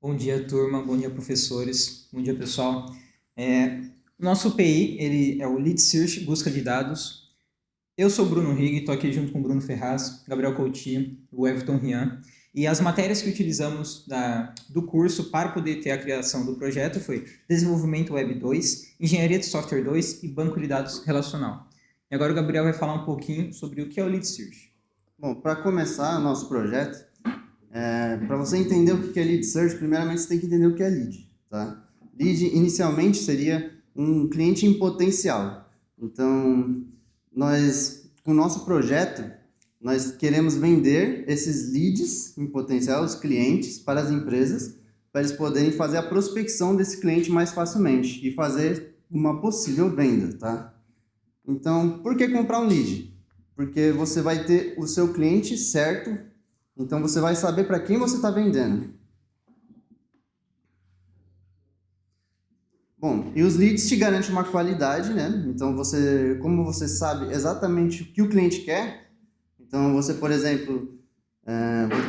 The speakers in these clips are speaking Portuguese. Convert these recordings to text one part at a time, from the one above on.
Bom dia, turma. Bom dia, professores. Bom dia, pessoal. Nosso PI, ele é o Lead Search, busca de dados. Eu sou o Bruno Rigg, estou aqui junto com o Bruno Ferraz, Gabriel Coutinho, o Everton Rian. E as matérias que utilizamos do curso para poder ter a criação do projeto foi Desenvolvimento Web 2, Engenharia de Software 2 e Banco de Dados Relacional. E agora o Gabriel vai falar um pouquinho sobre o que é o Lead Search. Bom, para começar o nosso projeto, para você entender o que é Lead Search, primeiramente você tem que entender o que é Lead, tá? Lead inicialmente seria um cliente em potencial. Então, com o nosso projeto, nós queremos vender esses leads em potencial, os clientes, para as empresas, para eles poderem fazer a prospecção desse cliente mais facilmente e fazer uma possível venda, tá? Então, por que comprar um lead? Porque você vai ter o seu cliente certo, então você vai saber para quem você está vendendo. Bom, e os leads te garantem uma qualidade, né? Então como você sabe exatamente o que o cliente quer, então você, por exemplo,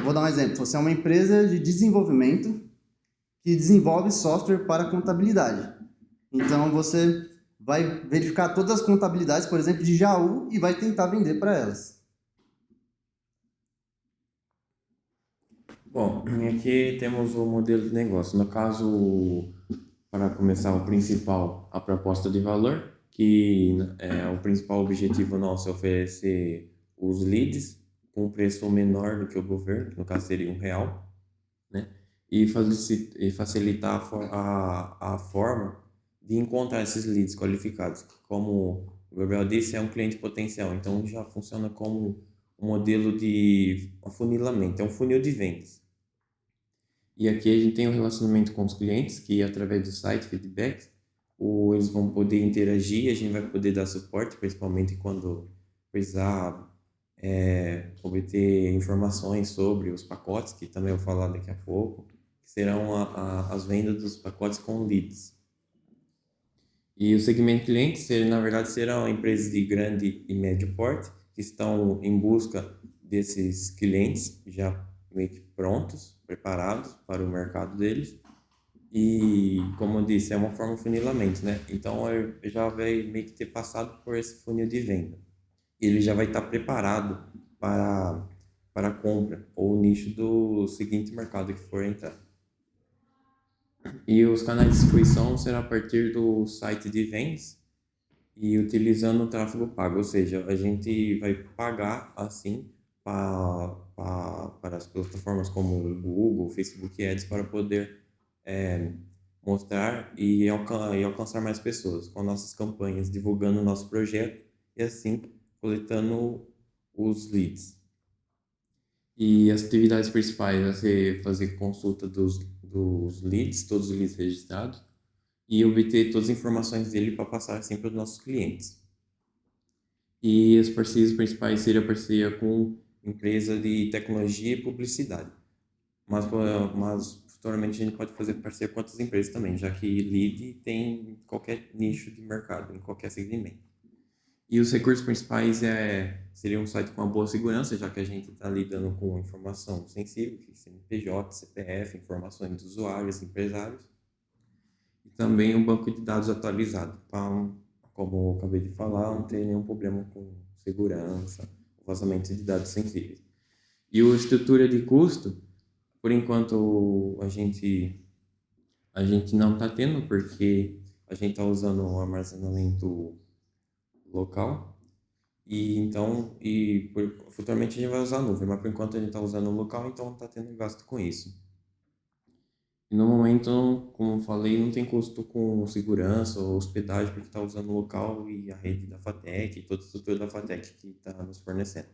vou dar um exemplo, você é uma empresa de desenvolvimento que desenvolve software para contabilidade. Então você vai verificar todas as contabilidades, por exemplo, de Jaú e vai tentar vender para elas. Bom, aqui temos o modelo de negócio. No caso, para começar, o principal, a proposta de valor, que é o principal objetivo nosso é oferecer os leads com um preço menor do que o governo, que no caso seria R$ 1, né? E facilitar a forma de encontrar esses leads qualificados, que, como o Gabriel disse, é um cliente potencial, então já funciona como um modelo de afunilamento, é um funil de vendas. E aqui a gente tem um relacionamento com os clientes, que através do site, feedback, eles vão poder interagir, a gente vai poder dar suporte, principalmente quando precisar obter informações sobre os pacotes, que também eu vou falar daqui a pouco, que serão as vendas dos pacotes com leads. E o segmento clientes, na verdade, serão empresas de grande e médio porte, que estão em busca desses clientes já meio que prontos, preparados para o mercado deles. E, como eu disse, é uma forma de funilamento, né? Então, eu já vai meio que ter passado por esse funil de venda. Ele já vai estar preparado para a compra ou o nicho do seguinte mercado que for entrar. E os canais de distribuição serão a partir do site de vendas e utilizando o tráfego pago, ou seja, a gente vai pagar assim para as plataformas como o Google, Facebook Ads para poder mostrar e alcançar mais pessoas com nossas campanhas, divulgando o nosso projeto e assim coletando os leads. E as atividades principais vai ser fazer consulta dos leads, todos os leads registrados, e obter todas as informações dele para passar assim para os nossos clientes. E as parcerias principais seriam a parceria com empresa de tecnologia e publicidade. Mas futuramente a gente pode fazer parceria com outras empresas também, já que lead tem em qualquer nicho de mercado, em qualquer segmento. E os recursos principais seriam um site com uma boa segurança, já que a gente está lidando com informação sensível, que CNPJ, CPF, informações dos usuários, empresários. E também um banco de dados atualizado, para, como eu acabei de falar, não ter nenhum problema com segurança, vazamento de dados sensíveis. E a estrutura de custo, por enquanto a gente não está tendo, porque a gente está usando um armazenamento local. E então, futuramente a gente vai usar a nuvem, mas por enquanto a gente está usando o local, então não está tendo gasto com isso. E no momento, como eu falei, não tem custo com segurança ou hospedagem, porque está usando o local e a rede da FATEC, e toda a estrutura da FATEC que está nos fornecendo.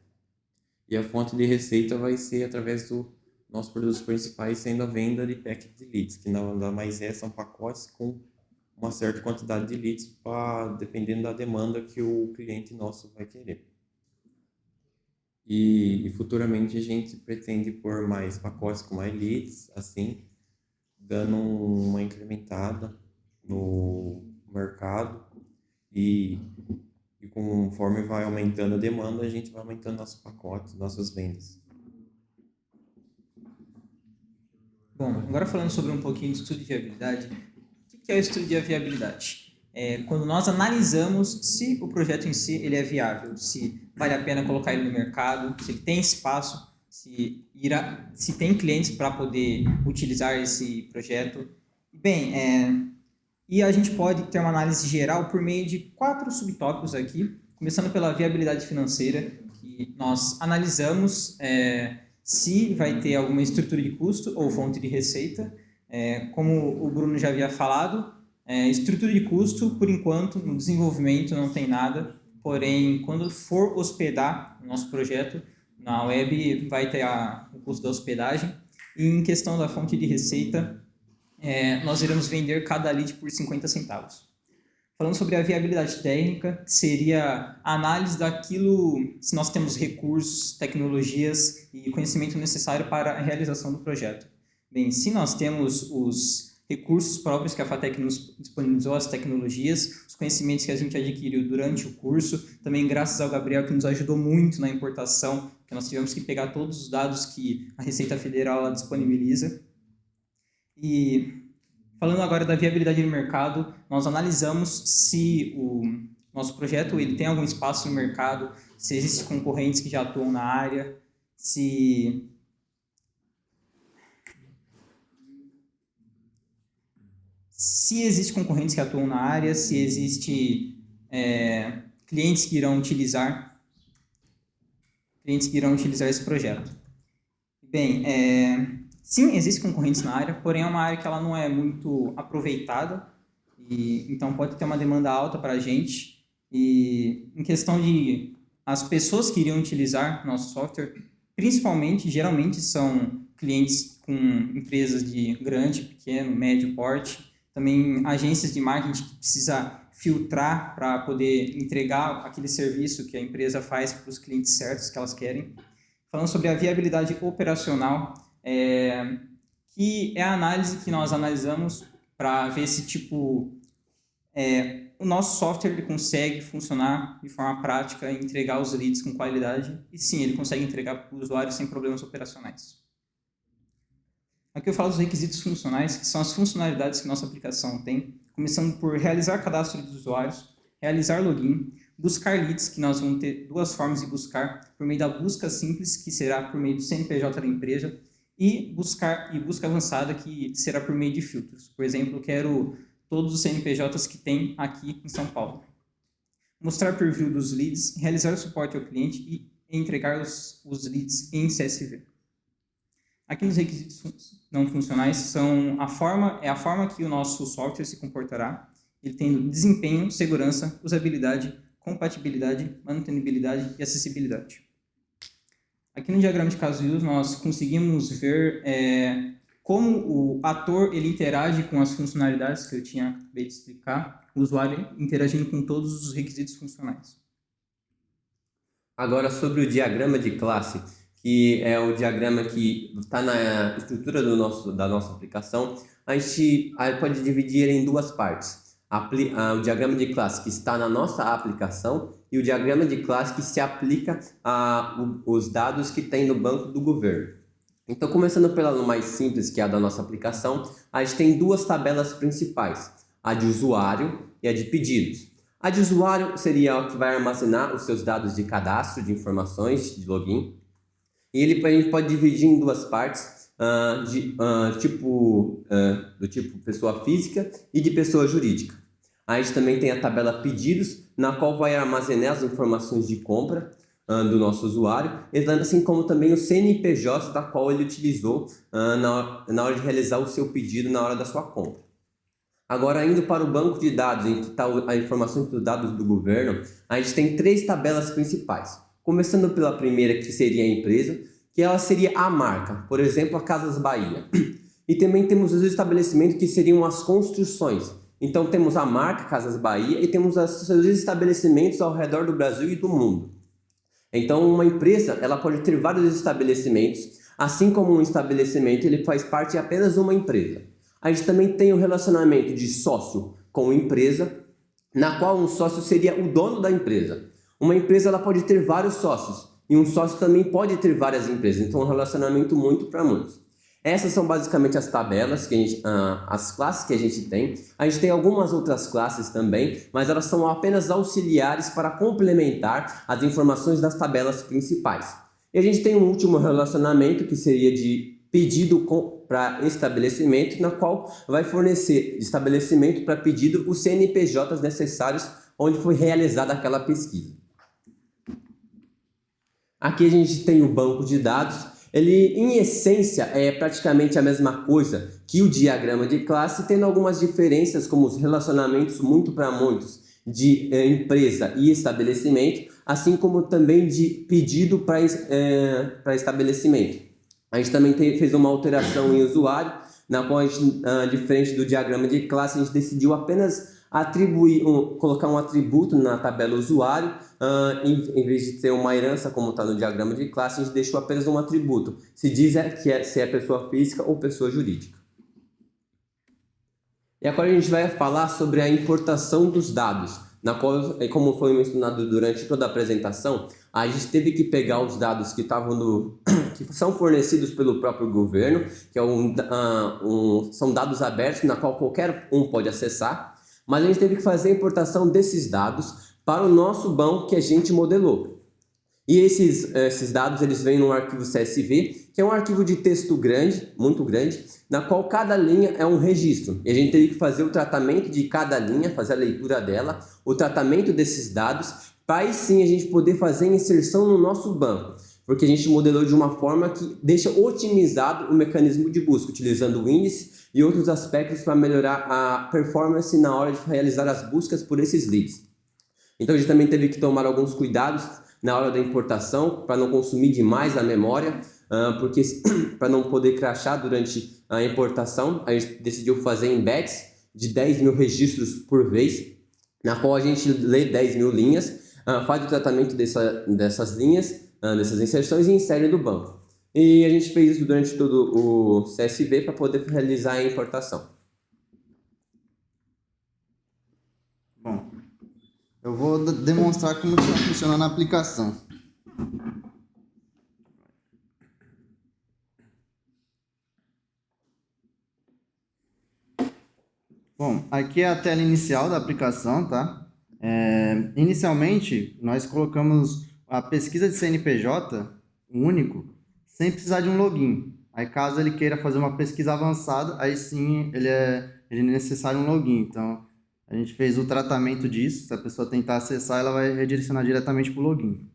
E a fonte de receita vai ser através dos nossos produtos principais, sendo a venda de packet de leads, que nada mais são pacotes com uma certa quantidade de leads, dependendo da demanda que o cliente nosso vai querer. E futuramente a gente pretende pôr mais pacotes com mais leads, assim, dando uma incrementada no mercado e, e conforme vai aumentando a demanda, a gente vai aumentando nossos pacotes, nossas vendas. Bom, agora falando sobre um pouquinho de estudo de viabilidade, o que é o estudo de viabilidade? É quando nós analisamos se o projeto em si ele é viável, se vale a pena colocar ele no mercado, se ele tem espaço, se tem clientes para poder utilizar esse projeto. Bem, e a gente pode ter uma análise geral por meio de 4 subtópicos aqui, começando pela viabilidade financeira, que nós analisamos se vai ter alguma estrutura de custo ou fonte de receita. Como o Bruno já havia falado, estrutura de custo, por enquanto, no desenvolvimento não tem nada, porém, quando for hospedar o nosso projeto, na web vai ter o custo da hospedagem. E em questão da fonte de receita, nós iremos vender cada lead por 50 centavos. Falando sobre a viabilidade técnica, que seria a análise daquilo, se nós temos recursos, tecnologias e conhecimento necessário para a realização do projeto. Bem, se nós temos os recursos próprios que a FATEC nos disponibilizou, as tecnologias, os conhecimentos que a gente adquiriu durante o curso, também graças ao Gabriel que nos ajudou muito na importação, que nós tivemos que pegar todos os dados que a Receita Federal ela disponibiliza. E falando agora da viabilidade no mercado, nós analisamos se o nosso projeto ele tem algum espaço no mercado, se existem concorrentes que já atuam na área, se existem concorrentes que atuam na área, se existem clientes que irão utilizar esse projeto. Bem, sim, existem concorrentes na área, porém é uma área que ela não é muito aproveitada, e então pode ter uma demanda alta para a gente. E em questão de as pessoas que iriam utilizar nosso software, principalmente, geralmente são clientes com empresas de grande, pequeno, médio porte, também agências de marketing que precisa filtrar para poder entregar aquele serviço que a empresa faz para os clientes certos que elas querem. Falando sobre a viabilidade operacional, que é a análise que nós analisamos para ver se o nosso software ele consegue funcionar de forma prática e entregar os leads com qualidade, e sim, ele consegue entregar para o usuário sem problemas operacionais. Aqui eu falo dos requisitos funcionais, que são as funcionalidades que nossa aplicação tem, começando por realizar cadastro de usuários, realizar login, buscar leads, que nós vamos ter 2 formas de buscar, por meio da busca simples, que será por meio do CNPJ da empresa, e busca avançada, que será por meio de filtros. Por exemplo, eu quero todos os CNPJs que tem aqui em São Paulo. Mostrar preview dos leads, realizar o suporte ao cliente e entregar os leads em CSV. Aqui nos requisitos não funcionais é a forma que o nosso software se comportará, ele tendo desempenho, segurança, usabilidade, compatibilidade, manutenibilidade e acessibilidade. Aqui no diagrama de caso de uso nós conseguimos ver como o ator ele interage com as funcionalidades que eu tinha acabei de explicar, o usuário interagindo com todos os requisitos funcionais. Agora sobre o diagrama de classe, que é o diagrama que está na estrutura da nossa aplicação, a gente pode dividir em 2 partes. O diagrama de classe que está na nossa aplicação e o diagrama de classe que se aplica aos dados que tem no banco do governo. Então, começando pela mais simples, que é a da nossa aplicação, a gente tem 2 tabelas principais, a de usuário e a de pedidos. A de usuário seria o que vai armazenar os seus dados de cadastro, de informações, de login. E a gente pode dividir em 2 partes, do tipo pessoa física e de pessoa jurídica. A gente também tem a tabela pedidos, na qual vai armazenar as informações de compra do nosso usuário, assim como também o CNPJ da qual ele utilizou na hora de realizar o seu pedido na hora da sua compra. Agora, indo para o banco de dados, em que está a informação dos dados do governo, a gente tem 3 tabelas principais. Começando pela primeira, que seria a empresa, que ela seria a marca, por exemplo, a Casas Bahia. E também temos os estabelecimentos, que seriam as construções. Então temos a marca Casas Bahia e temos os estabelecimentos ao redor do Brasil e do mundo. Então uma empresa ela pode ter vários estabelecimentos, assim como um estabelecimento ele faz parte de apenas uma empresa. A gente também tem o relacionamento de sócio com empresa, na qual um sócio seria o dono da empresa. Uma empresa ela pode ter vários sócios e um sócio também pode ter várias empresas, então é um relacionamento muito para muitos. Essas são basicamente as tabelas, as classes que a gente tem. A gente tem algumas outras classes também, mas elas são apenas auxiliares para complementar as informações das tabelas principais. E a gente tem um último relacionamento, que seria de pedido para estabelecimento, na qual vai fornecer estabelecimento para pedido os CNPJs necessários onde foi realizada aquela pesquisa. Aqui a gente tem o banco de dados. Ele, em essência, é praticamente a mesma coisa que o diagrama de classe, tendo algumas diferenças, como os relacionamentos muito para muitos de empresa e estabelecimento, assim como também de pedido para estabelecimento. A gente também fez uma alteração em usuário, na qual a gente, diferente do diagrama de classe, a gente decidiu apenas colocar um atributo na tabela usuário, em vez de ter uma herança como está no diagrama de classe, a gente deixou apenas um atributo. Se diz se é pessoa física ou pessoa jurídica. E agora a gente vai falar sobre a importação dos dados, na qual, como foi mencionado durante toda a apresentação, a gente teve que pegar os dados que que são fornecidos pelo próprio governo, que são dados abertos, na qual qualquer um pode acessar, mas a gente teve que fazer a importação desses dados para o nosso banco que a gente modelou. E esses dados eles vêm num arquivo CSV, que é um arquivo de texto grande, muito grande, na qual cada linha é um registro. E a gente teve que fazer o tratamento de cada linha, fazer a leitura dela, o tratamento desses dados, para aí sim a gente poder fazer a inserção no nosso banco. Porque a gente modelou de uma forma que deixa otimizado o mecanismo de busca, utilizando o índice e outros aspectos para melhorar a performance na hora de realizar as buscas por esses leads. Então a gente também teve que tomar alguns cuidados na hora da importação, para não consumir demais a memória, porque para não poder crashar durante a importação, a gente decidiu fazer embeds de 10 mil registros por vez, na qual a gente lê 10 mil linhas, faz o tratamento dessas linhas, dessas inserções e insere no banco. E a gente fez isso durante todo o CSV para poder realizar a importação. Bom, eu vou demonstrar como isso funciona na aplicação. Bom, aqui é a tela inicial da aplicação, tá? Inicialmente, nós colocamos a pesquisa de CNPJ único, sem precisar de um login. Aí, caso ele queira fazer uma pesquisa avançada, aí sim ele é necessário um login. Então, a gente fez o tratamento disso. Se a pessoa tentar acessar, ela vai redirecionar diretamente para o login.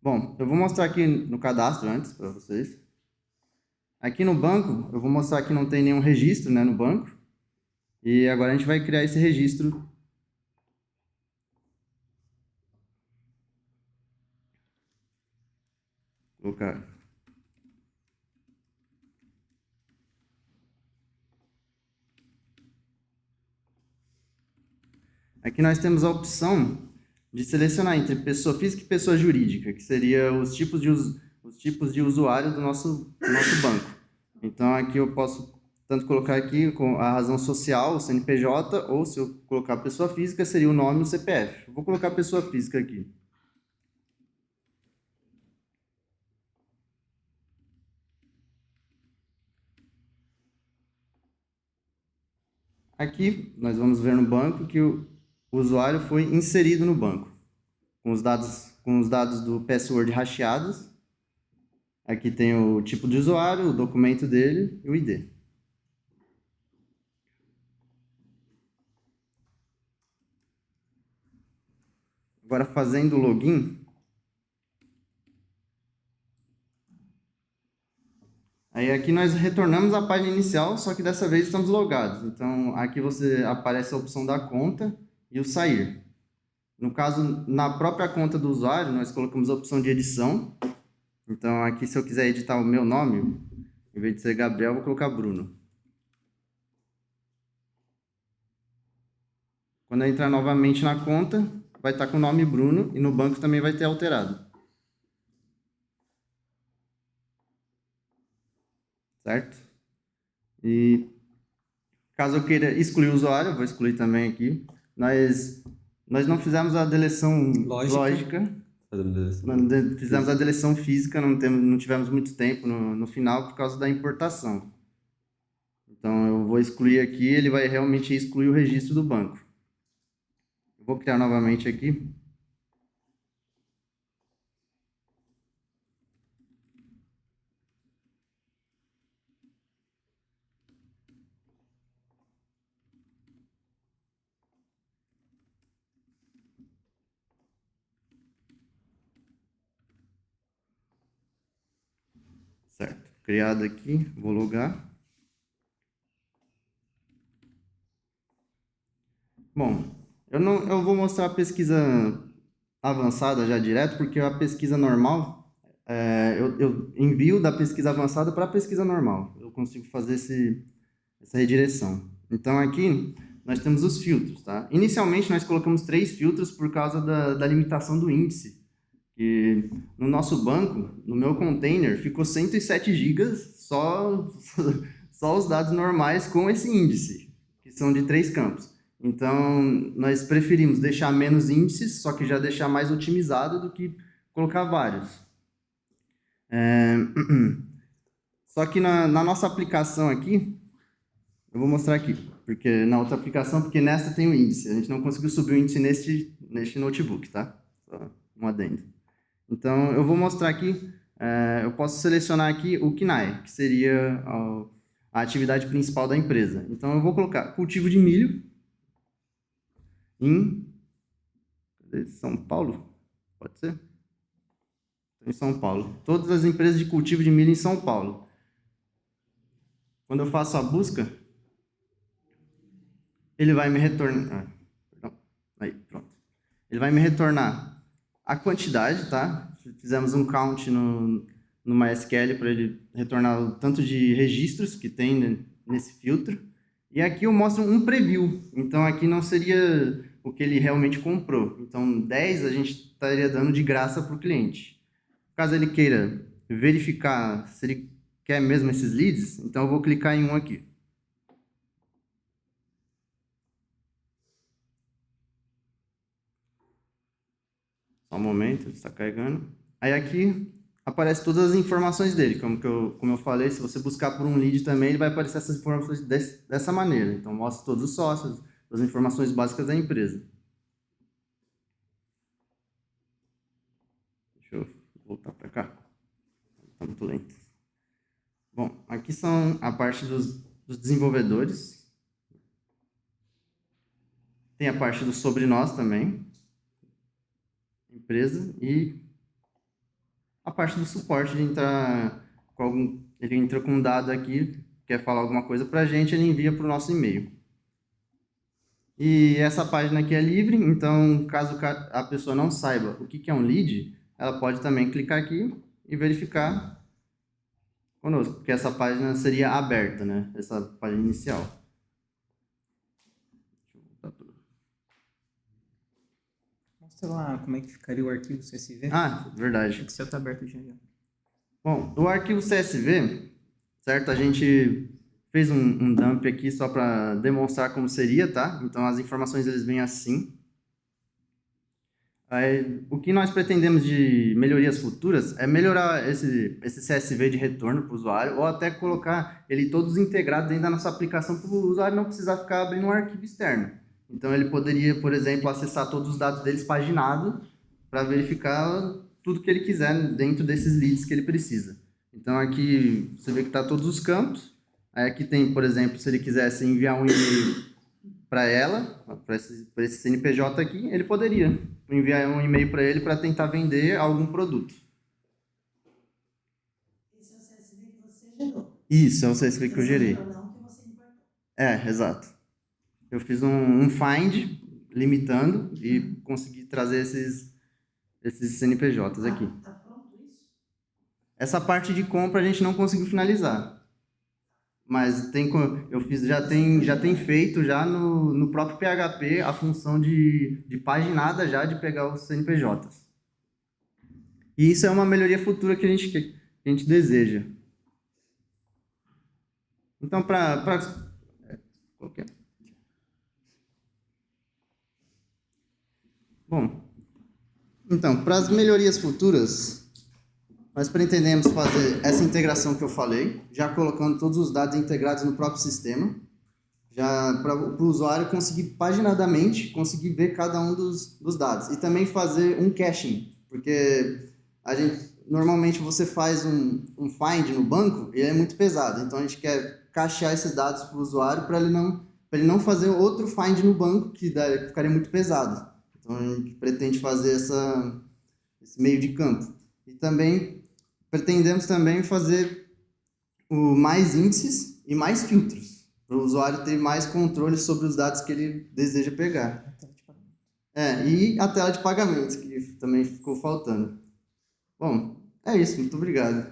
Bom, eu vou mostrar aqui no cadastro antes para vocês. Aqui no banco, eu vou mostrar que não tem nenhum registro, né, no banco. E agora a gente vai criar esse registro. Colocar. Aqui nós temos a opção de selecionar entre pessoa física e pessoa jurídica, que seria os tipos de usuário do nosso banco. Então aqui eu posso tanto colocar aqui com a razão social, o CNPJ, ou se eu colocar pessoa física, seria o nome e o CPF. Eu vou colocar pessoa física aqui. Aqui nós vamos ver no banco que o usuário foi inserido no banco, com os dados do password hasteados. Aqui tem o tipo de usuário, o documento dele e o ID. Agora, fazendo o login, aí aqui nós retornamos à página inicial, só que dessa vez estamos logados. Então, aqui aparece a opção da conta e o sair. No caso, na própria conta do usuário, nós colocamos a opção de edição. Então, aqui se eu quiser editar o meu nome, em vez de ser Gabriel, eu vou colocar Bruno. Quando eu entrar novamente na conta, vai estar com o nome Bruno e no banco também vai ter alterado. Certo? E caso eu queira excluir o usuário, eu vou excluir também aqui. Nós não fizemos a deleção lógica, Fazendo deleção. Fizemos a deleção física, não tivemos muito tempo no final por causa da importação. Então, eu vou excluir aqui, ele vai realmente excluir o registro do banco. Eu vou criar novamente aqui. Certo. Criado aqui, vou logar. Bom, eu vou mostrar a pesquisa avançada já direto, porque a pesquisa normal, eu envio da pesquisa avançada para a pesquisa normal. Eu consigo fazer essa redireção. Então, aqui nós temos os filtros, tá? Inicialmente, nós colocamos 3 filtros por causa da limitação do índice. Que no nosso banco, no meu container, ficou 107 GB só os dados normais com esse índice, que são de 3 campos. Então, nós preferimos deixar menos índices, só que já deixar mais otimizado do que colocar vários. Só que na nossa aplicação aqui, eu vou mostrar aqui, porque na outra aplicação, porque nessa tem o índice. A gente não conseguiu subir o índice neste notebook, tá? Só um adendo. Então, eu vou mostrar aqui, eu posso selecionar aqui o KNAI, que seria a atividade principal da empresa. Então, eu vou colocar cultivo de milho em São Paulo, pode ser? Em São Paulo. Todas as empresas de cultivo de milho em São Paulo. Quando eu faço a busca, ele vai me retornar... Aí, pronto. Ele vai me retornar a quantidade, tá? Fizemos um count no MySQL para ele retornar o tanto de registros que tem nesse filtro. E aqui eu mostro um preview. Então, aqui não seria o que ele realmente comprou. Então, 10 a gente estaria dando de graça para o cliente. Caso ele queira verificar se ele quer mesmo esses leads, então eu vou clicar em um aqui. Só um momento, está carregando. Aí aqui aparece todas as informações dele. Como eu falei, se você buscar por um lead também, ele vai aparecer essas informações dessa maneira. Então, mostra todos os sócios, as informações básicas da empresa. Deixa eu voltar para cá. Está muito lento. Bom, aqui são a parte dos desenvolvedores. Tem a parte do sobre nós também. Empresa. E a parte do suporte, de entrar com ele entra com um dado aqui, quer falar alguma coisa para a gente, ele envia para o nosso e-mail. E essa página aqui é livre, então caso a pessoa não saiba o que é um lead, ela pode também clicar aqui e verificar conosco, porque essa página seria aberta, né? Essa página inicial. Mostra lá como é que ficaria o arquivo CSV. Ah, verdade. O Excel está aberto já. Bom, o arquivo CSV, certo? A gente fez um dump aqui só para demonstrar como seria, tá? Então, as informações eles vêm assim. Aí, o que nós pretendemos de melhorias futuras é melhorar esse CSV de retorno para o usuário, ou até colocar ele todos integrados dentro da nossa aplicação para o usuário não precisar ficar abrindo um arquivo externo. Então, ele poderia, por exemplo, acessar todos os dados deles paginados para verificar tudo que ele quiser dentro desses leads que ele precisa. Então, aqui você vê que está todos os campos. Aí aqui tem, por exemplo, se ele quisesse enviar um e-mail para ela, para esse CNPJ aqui, ele poderia enviar um e-mail para ele para tentar vender algum produto. Esse é o CSV que você gerou. Isso, é o CSV que eu gerei. Não que você importou. Exato. Eu fiz um find limitando e consegui trazer esses CNPJs aqui. Tá pronto isso? Essa parte de compra a gente não conseguiu finalizar. Mas já tem feito já no próprio PHP a função de paginada já de pegar os CNPJs. E isso é uma melhoria futura que a gente deseja. Então, Bom, Então, para as melhorias futuras, nós pretendemos fazer essa integração que eu falei, já colocando todos os dados integrados no próprio sistema, já para o usuário conseguir paginadamente, conseguir ver cada um dos dados. E também fazer um caching, porque normalmente você faz um find no banco e é muito pesado, então a gente quer cachear esses dados para o usuário para ele não fazer outro find no banco, que ficaria muito pesado. Então a gente pretende fazer esse meio de campo. E também pretendemos também fazer mais índices e mais filtros, para o usuário ter mais controle sobre os dados que ele deseja pegar. E a tela de pagamento, que também ficou faltando. Bom, é isso. Muito obrigado.